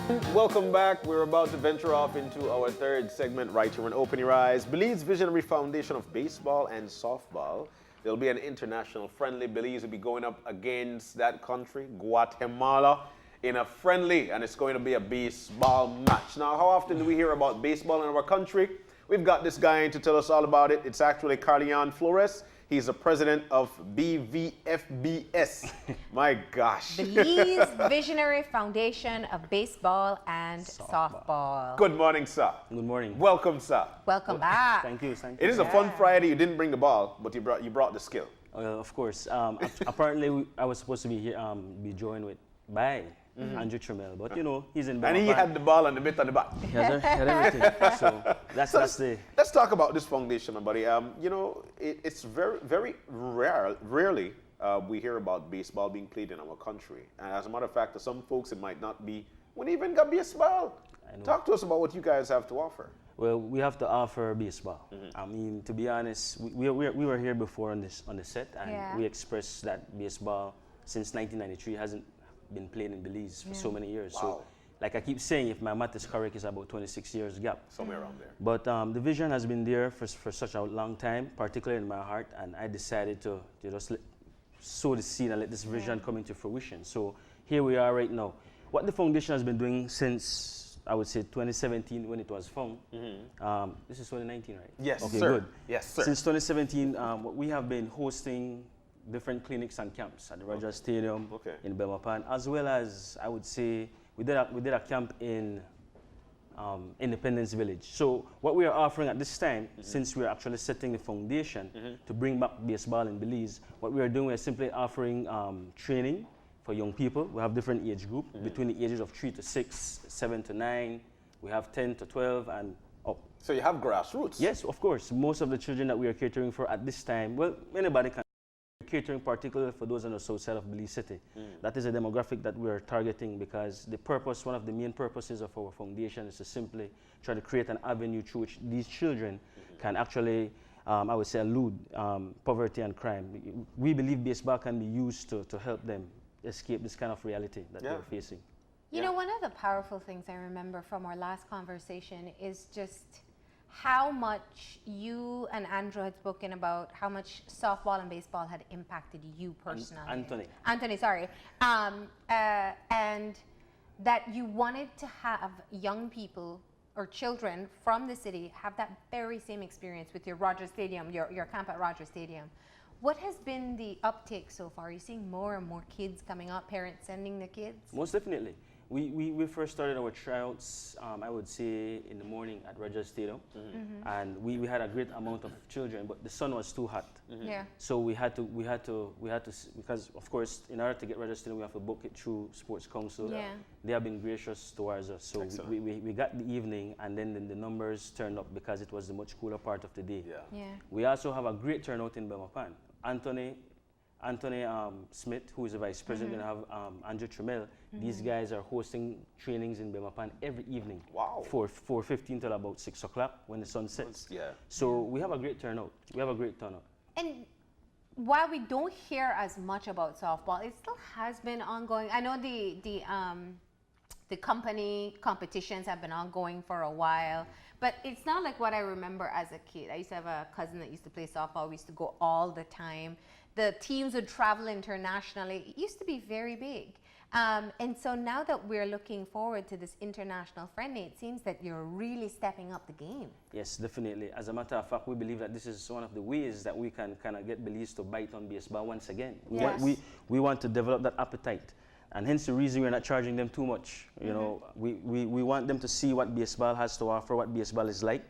Welcome back. We're about to venture off into our third segment right here on Open Your Eyes. Belize Visionary Foundation of Baseball and Softball. There'll be an international friendly. Belize will be going up against that country, Guatemala, in a friendly, and it's going to be a baseball match. Now, how often do we hear about baseball in our country? We've got this guy to tell us all about it. It's actually Carlyon Flores. He's the president of BVFBS. My gosh. Belize Visionary Foundation of Baseball and Softball. Good morning, sir. Good morning. Welcome, sir. Welcome back. Thank you. Thank It you. is a fun Friday. You didn't bring the ball, but you brought the skill. Of course. Apparently, I was supposed to be here, be joined with by Andrew Trammell, but you know he's in. And he had the ball and the mitt on the back. He had everything. So that's the. Let's talk about this foundation, buddy. You know, it's very rarely we hear about baseball being played in our country. And as a matter of fact, to some folks, it might not be. When even got baseball. Talk to us about what you guys have to offer. Well, we have to offer baseball. I mean, to be honest, we were here before on the set, and we expressed that baseball since 1993 hasn't been played in Belize for so many years. Wow. So, like I keep saying, if my math is correct, it's about 26 years gap. Somewhere around there. But the vision has been there for such a long time, particularly in my heart, and I decided to just sow the seed and let this vision come into fruition. So here we are right now. What the foundation has been doing since, I would say, 2017 when it was found. This is 2019, right? Yes, okay, sir. Good. Yes, sir. Since 2017, we have been hosting different clinics and camps at the Rogers Stadium in Belmopan, as well as, I would say, we did a camp in Independence Village. So what we are offering at this time, since we are actually setting the foundation to bring back baseball in Belize, what we are doing is simply offering training for young people. We have different age groups between the ages of 3 to 6, 7 to 9. We have 10 to 12 and up. So you have grassroots. Yes, of course. Most of the children that we are catering for at this time, well, anybody can. Catering particularly for those on the south side of Belize City. That is a demographic that we are targeting because the purpose, one of the main purposes of our foundation is to simply try to create an avenue through which these children can actually, I would say, elude poverty and crime. We believe baseball can be used to help them escape this kind of reality that they're facing. You know, one of the powerful things I remember from our last conversation is just how much you and Andrew had spoken about how much softball and baseball had impacted you personally. Anthony, sorry. And that you wanted to have young people or children from the city have that very same experience with your Rogers Stadium, your camp at Rogers Stadium. What has been the uptake so far? Are you seeing more and more kids coming up, parents sending their kids? Most definitely. We first started our tryouts, I would say, in the morning at Rogers Stadium, and we had a great amount of children, but the sun was too hot. So we had to, because of course, in order to get Rogers Stadium, we have to book it through Sports Council. They have been gracious towards us. So we got the evening, and then the numbers turned up because it was the much cooler part of the day. We also have a great turnout in Belmopan. Anthony Smith, who is the vice president, and have Andrew Trammell. These guys are hosting trainings in Belmopan every evening. Wow. 4:15 till about 6 o'clock when the sun sets. So we have a great turnout. We have a great turnout. And while we don't hear as much about softball, it still has been ongoing. I know the company competitions have been ongoing for a while, but it's not like what I remember as a kid. I used to have a cousin that used to play softball. We used to go all the time. The teams would travel internationally. It used to be very big. And so now that we're looking forward to this international friendly, it seems that you're really stepping up the game. Yes, definitely. As a matter of fact, we believe that this is one of the ways that we can kind of get Belize to bite on baseball once again. We want to develop that appetite. And hence the reason we're not charging them too much. You know, we want them to see what baseball has to offer, what baseball is like.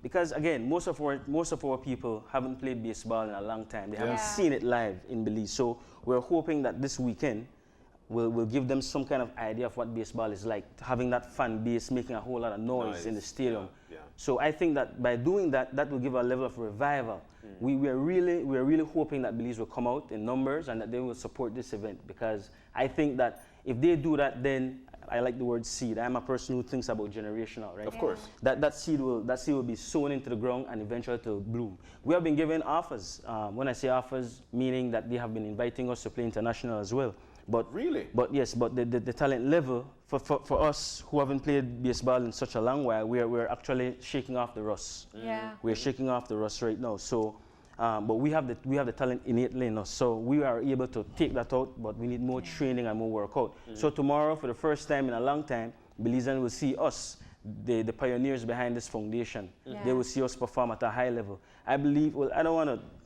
Because again, most of our people haven't played baseball in a long time. They haven't seen it live in Belize. So we're hoping that this weekend will give them some kind of idea of what baseball is like, having that fan base making a whole lot of noise in the stadium. So I think that by doing that, that will give a level of revival. We're really hoping that Belize will come out in numbers and that they will support this event, because I think that if they do that, then I like the word seed. I'm a person who thinks about generational, right? Of course. That seed will be sown into the ground and eventually to bloom. We have been given offers. When I say offers, meaning that they have been inviting us to play international as well. But really? But yes, but the talent level for us who haven't played baseball in such a long while, we're actually shaking off the rust. Yeah. We're shaking off the rust right now. So, but we have the talent innately in us. So we are able to take that out, but we need more training and more workout. So tomorrow, for the first time in a long time, Belizeans will see us, the pioneers behind this foundation. Yeah. They will see us perform at a high level. I believe, well,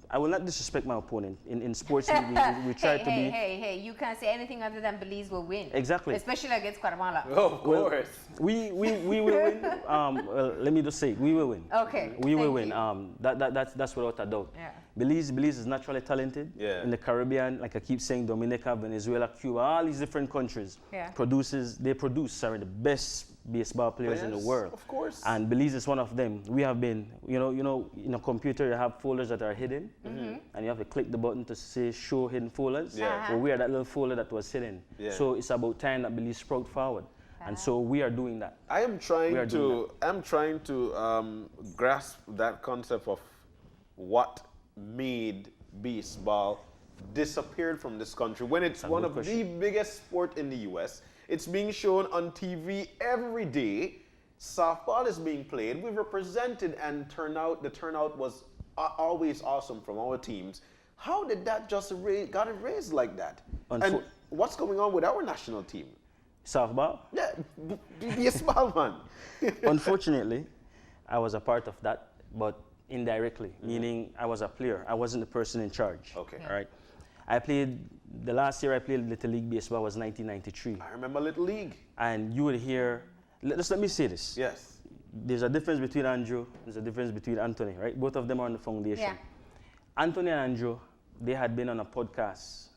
I will not disrespect my opponent. In sports, we try to be. Hey, you can't say anything other than Belize will win. Exactly. Especially against Guatemala. Oh, of course. We will win. Well, let me just say, we will win. Okay. We will thank win. you. That's without a doubt. Yeah. Belize is naturally talented. Yeah. In the Caribbean, like I keep saying, Dominica, Venezuela, Cuba, all these different countries Yeah. produce the best baseball players in the world. Of course. And Belize is one of them. We have been, you know, in a computer you have folders that are hidden, and you have to click the button to say show hidden folders. Yeah. Well, we are that little folder that was hidden. Yeah. So it's about time that Belize sprout forward, and so we are doing that. I'm trying to grasp that concept of what made baseball disappeared from this country when it's one of the biggest sport in the U.S. It's being shown on TV every day. Softball is being played. We represented, and the turnout was always awesome from our teams. How did that just got erased like that? And what's going on with our national team? Softball? Yeah, baseball, man. Unfortunately, I was a part of that, but indirectly, meaning I was a player. I wasn't the person in charge. Okay. All right. The last year I played Little League Baseball was 1993. I remember Little League. And you would hear, let me say this. Yes. There's a difference between Andrew, there's a difference between Anthony, right? Both of them are on the foundation. Yeah. Anthony and Andrew, they had been on a podcast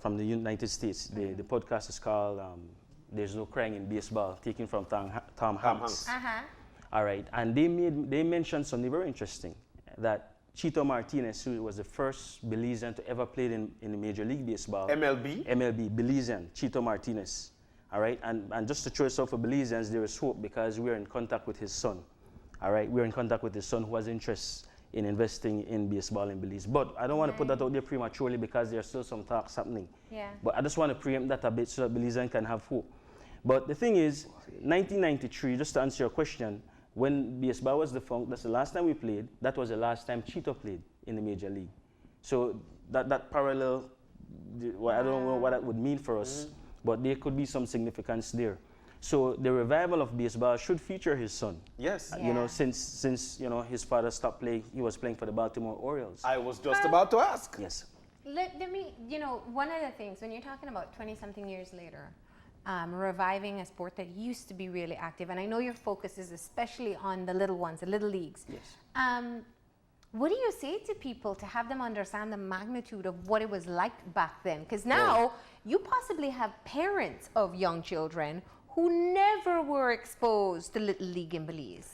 from the United States. The podcast is called There's No Crying in Baseball, taken from Tom Hanks. All right, and they mentioned something very interesting, that Chito Martinez, who was the first Belizean to ever play in the Major League Baseball. MLB? MLB, Belizean, Chito Martinez. All right, and just to show yourself for Belizeans, there is hope because we're in contact with his son. All right, we're in contact with his son who has interest in investing in baseball in Belize. But I don't want to put that out there prematurely because there are still some talks happening. Yeah. But I just want to preempt that a bit so that Belizeans can have hope. But the thing is, 1993, just to answer your question, when baseball was defunct, that's the last time we played. That was the last time Chito played in the Major League. So that parallel, well, I don't know what that would mean for us, but there could be some significance there. So the revival of baseball should feature his son. Yes. You know, since you know his father stopped playing, he was playing for the Baltimore Orioles. I was just about to ask. Yes. Let me, you know, one of the things when you're talking about 20-something years later, reviving a sport that used to be really active, and I know your focus is especially on the little ones, the little leagues. Yes. What do you say to people to have them understand the magnitude of what it was like back then? Because now you possibly have parents of young children who never were exposed to Little League in Belize.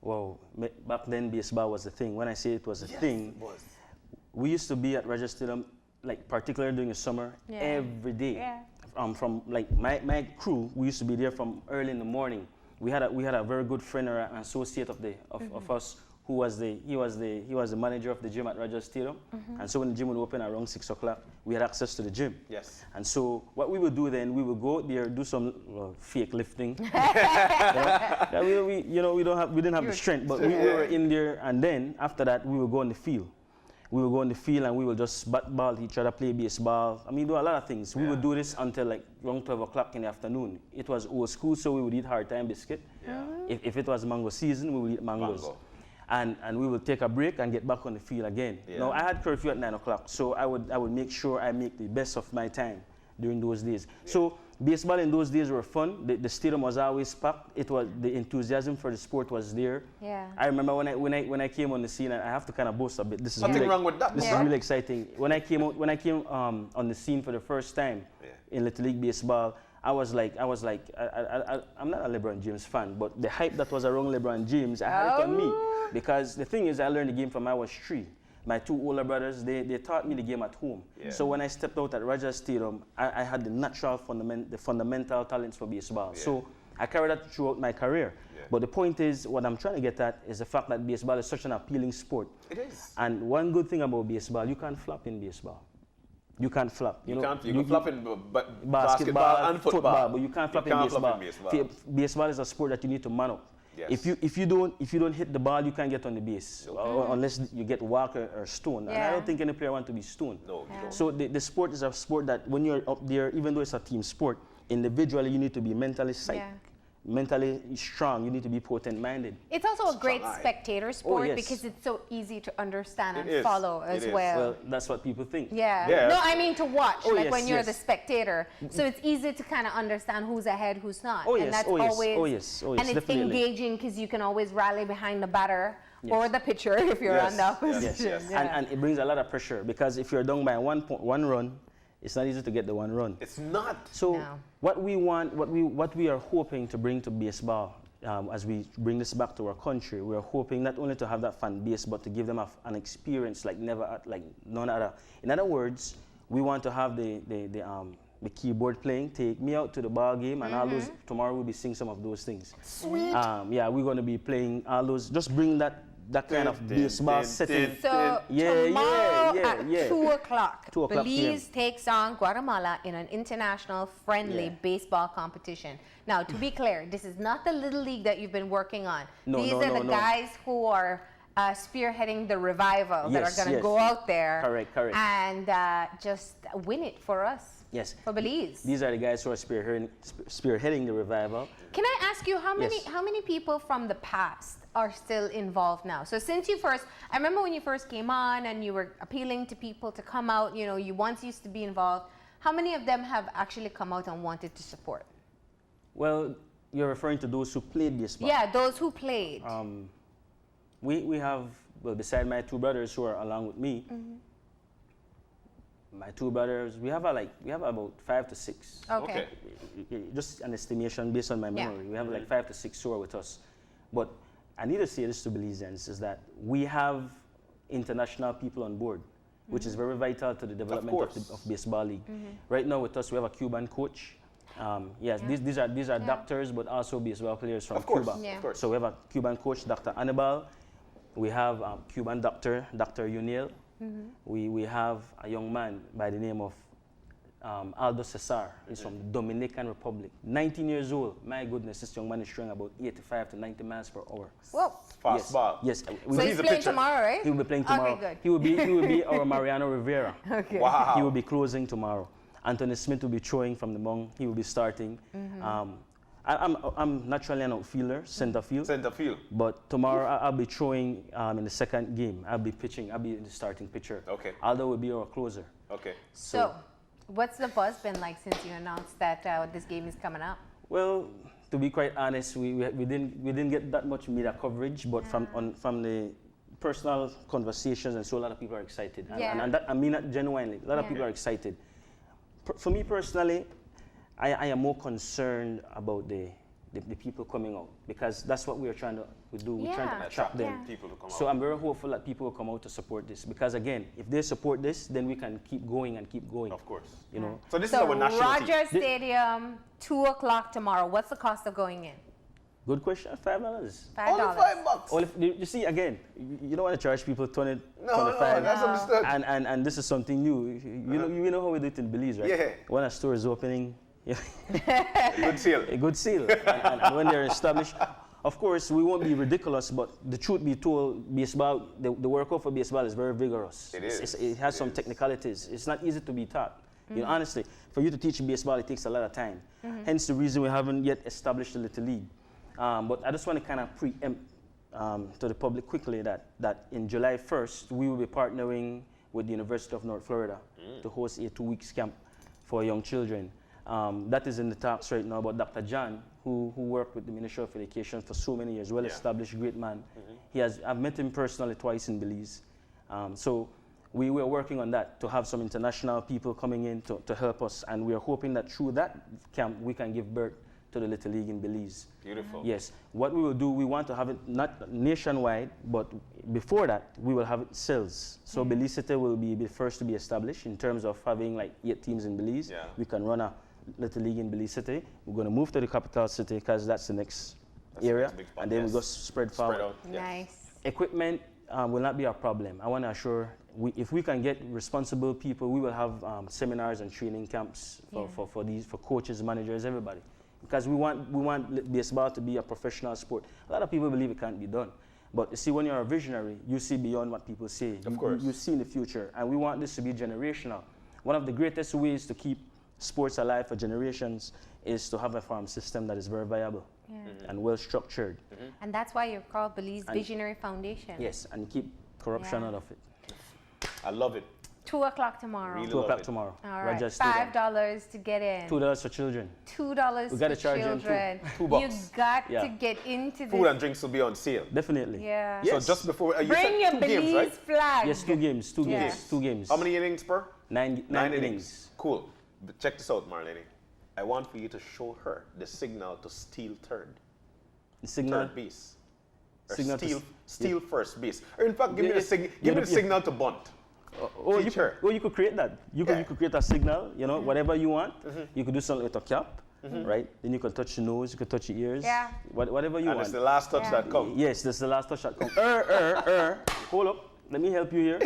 Well, back then baseball was a thing. When I say it was a thing, we used to be at Roger Stadium, like particularly during the summer, every day. Yeah. From like my crew, we used to be there from early in the morning. We had a very good friend or an associate of us who was he was the manager of the gym at Roger Stadium. And so when the gym would open around 6 o'clock, we had access to the gym. Yes. And so what we would do then, we would go there, do some fake lifting. We didn't have the strength, but we were in there, and then after that we would go on the field. We would go on the field and we would just bat ball each other, play baseball. I mean, do a lot of things. We would do this until like around 12 o'clock in the afternoon. It was old school, so we would eat hard time biscuit. If it was mango season, we would eat mangoes. And we would take a break and get back on the field again. Now, I had curfew at 9 o'clock, so I would make sure I make the best of my time during those days. So baseball in those days were fun. The stadium was always packed. It was, the enthusiasm for the sport was there. Yeah. I remember when I came on the scene, and I have to kind of boast a bit. This is nothing really, wrong with that. This is really exciting. When I came on the scene for the first time in Little League Baseball, I was like, I'm not a LeBron James fan, but the hype that was around LeBron James, I had it on me. Because the thing is, I learned the game from I was 3. My 2 older brothers, they taught me the game at home. So when I stepped out at Rogers Stadium, I had the natural fundamental talents for baseball. So I carried that throughout my career. But the point is, what I'm trying to get at is the fact that baseball is such an appealing sport. It is. And one good thing about baseball, you can't flop in baseball. You can't flop. You can flop in basketball and football, but you can't flop in baseball. Baseball is a sport that you need to man up. Yes. If you don't hit the ball, you can't get on the base unless you get walk or stone. And I don't think any player wants to be stoned. No, you don't. So the sport is a sport that when you're up there, even though it's a team sport, individually you need to be mentally psyched. Mentally strong, you need to be potent-minded. It's also a great spectator sport because it's so easy to understand and follow as well. Well, that's what people think. Yeah. No, I mean to watch, when you're the spectator. So it's easy to kind of understand who's ahead, who's not. And that's always, and it's engaging because you can always rally behind the batter or the pitcher if you're on the opposition. And it brings a lot of pressure because if you're down by one run, it's not easy to get the one run. It's not. So what we want, what we are hoping to bring to baseball, as we bring this back to our country, we are hoping not only to have that fan base, but to give them an experience like none other. In other words, we want to have the keyboard playing, take me out to the ball game, and all those. Tomorrow we'll be seeing some of those things. Sweet. We're going to be playing all those. Just bring that kind of baseball setting. So tomorrow at 2 o'clock, 2 o'clock Belize takes on Guatemala in an international friendly baseball competition. Now, to be clear, this is not the little league that you've been working on. These are the guys who are spearheading the revival that are going to go out there and just win it for us. Yes. For Belize. These are the guys who are spearheading the revival. Can I ask you how many people from the past are still involved now? So since I remember when you first came on and you were appealing to people to come out, you once used to be involved. How many of them have actually come out and wanted to support? Well, you're referring to those who played baseball. Yeah, those who played. We have, beside my two brothers who are along with me, my two brothers, we have about 5 to 6. Okay. Just an estimation based on my memory. We have like 5 to 6 who are with us. But I need to say this to Belizeans, is that we have international people on board, which is very vital to the development of baseball league. Right now with us, we have a Cuban coach. These are doctors, but also baseball players from Cuba. So we have a Cuban coach, Dr. Anibal. We have a Cuban doctor, Dr. Yunil. We have a young man by the name of Aldo Cesar. He's from the Dominican Republic. 19 years old. My goodness, this young man is throwing about 85 to 90 miles per hour. Whoa. Fast ball. Yes. So he's playing tomorrow, right? He will be playing tomorrow. Okay, good. He will be our Mariano Rivera. Okay. Wow. He will be closing tomorrow. Anthony Smith will be throwing from the mound. He will be starting. I'm naturally an outfielder, center field. Center field. But tomorrow I'll be throwing in the second game. I'll be pitching. I'll be the starting pitcher. Okay. Aldo will be our closer. Okay. So what's the buzz been like since you announced that this game is coming up? Well, to be quite honest, we didn't get that much media coverage, but from the personal conversations and so a lot of people are excited. And that, I mean that genuinely. A lot of people are excited. For me personally, I am more concerned about the people coming out because that's what we are trying to do. We're trying to attract them. People to come So out. I'm very hopeful that people will come out to support this because again, if they support this, then we can keep going and keep going. Of course. You know. So this is our national team. Rogers Stadium, 2 o'clock tomorrow. What's the cost of going in? Good question. $5. Only $5. Well, you see, again, you don't want to charge people 20, No, 25. that's understood. And this is something new. You know how we do it in Belize, right? Yeah. When a store is opening, Good seal. a good sale. and when they're established, of course, we won't be ridiculous, but the truth be told, baseball, the workout for baseball is very vigorous. It is. It has some technicalities. It's not easy to be taught. You know, honestly, for you to teach baseball, it takes a lot of time. Hence the reason we haven't yet established the Little League. But I just want to kind of preempt to the public quickly that in July 1st, we will be partnering with the University of North Florida to host a 2 weeks camp for young children. That is in the talks right now, but Dr. John, who worked with the Ministry of Education for so many years, well-established, great man. I've met him personally twice in Belize. So we were working on that to have some international people coming in to help us, and we are hoping that through that camp, we can give birth to the Little League in Belize. Beautiful. Yes. What we will do, we want to have it not nationwide, but before that, we will have it cells. So Belize City will be the first to be established in terms of having like 8 teams in Belize. Yeah. We can run a Little League in Belize City. We're going to move to the capital city because that's the next area. next big spot, And then we go spread forward. Spread out. Nice. Equipment, will not be a problem. I want to assure, if we can get responsible people, we will have seminars and training camps for coaches, managers, everybody. Because we want baseball to be a professional sport. A lot of people believe it can't be done. But you see, when you're a visionary, you see beyond what people say. Of course. You see in the future. And we want this to be generational. One of the greatest ways to keep sports alive for generations is to have a farm system that is very viable and well structured. And that's why you're called Belize Visionary Foundation. Yes, and keep corruption out of it. I love it. 2 o'clock tomorrow. Really 2 o'clock it. tomorrow. All right, Rogers $5 to get in. $2 for children. $2 We gotta for charge them children. $2. You got to get into Food this. and drinks will be on sale. Definitely. Yeah. So just before you Bring said your 2 Belize games, right? flag. Yes, 2 games. 2 Yeah. games. 2 games. How many innings per? 9 innings. Cool. But check this out, Marlene. I want for you to show her the signal to steal third. Signal. Third base. Or Signal to steal first base. Or in fact, give me Yeah, the signal to bunt. You could create that. You could create a signal, you know, whatever you want. You could do something with a cap, right? Then you could touch your nose, you could touch your ears. Yeah. Whatever you And want. it's the last touch that counts. Yes, that's the last touch that counts. Hold up. Let me help you here.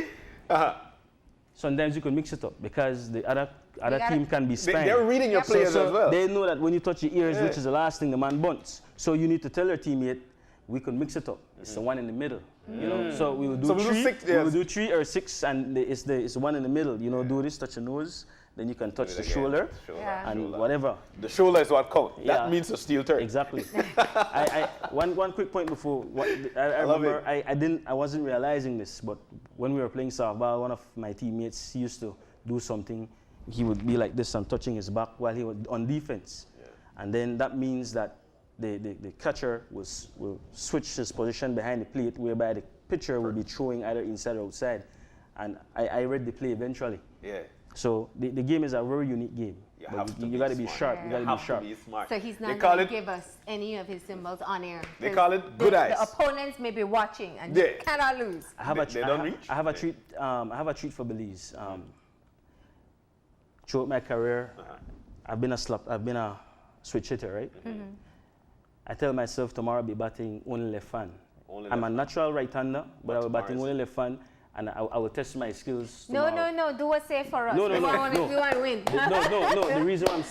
Sometimes you can mix it up because the other team can be spying. They're reading your players so as well. They know that when you touch your ears, which is the last thing, the man bunts. So you need to tell your teammate, we can mix it up. It's the one in the middle. You know, so we will do 3. 6, We will do 3 or 6, and it's the one in the middle. You know, do this, touch your nose, then you can touch the shoulder, and whatever. The shoulder is what counts. Yeah. That means to steal third. Exactly. One quick point before. I remember I wasn't realizing this, but when we were playing softball, one of my teammates, he used to do something. He would be like this and touching his back while he was on defense, and then that means that the catcher will switch his position behind the plate, whereby the pitcher will be throwing either inside or outside. And I read the play eventually. Yeah. So the game is a very unique game. You got to be sharp. You got to be sharp. Smart. So he's not going to give us any of his symbols on air. They call it good eyes. The opponents may be watching and you cannot lose. I have a treat treat for Belize. Throughout my career, I've been a switch hitter, right? I tell myself tomorrow I'll be batting only left hand. I'm a natural right-hander, but I will batting only left hand, and I will test my skills tomorrow. No, do what's safe for us. No. We want to win. No. The reason I'm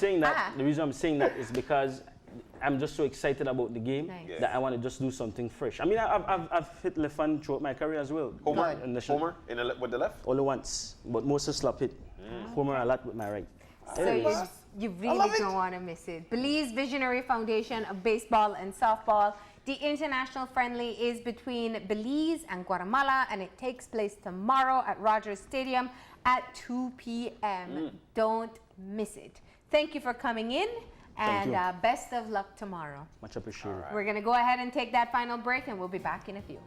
saying that, is because I'm just so excited about the game that I want to just do something fresh. I mean, I've hit left hand throughout my career as well. Homer with the left? Only once, but mostly slap hit. Homer a lot with my right. So you really don't want to miss it. Belize Visionary Foundation of Baseball and Softball. The international friendly is between Belize and Guatemala, and it takes place tomorrow at Rogers Stadium at 2 p.m. Don't miss it. Thank you for coming in, and best of luck tomorrow. Much appreciated. We're going to go ahead and take that final break, and we'll be back in a few.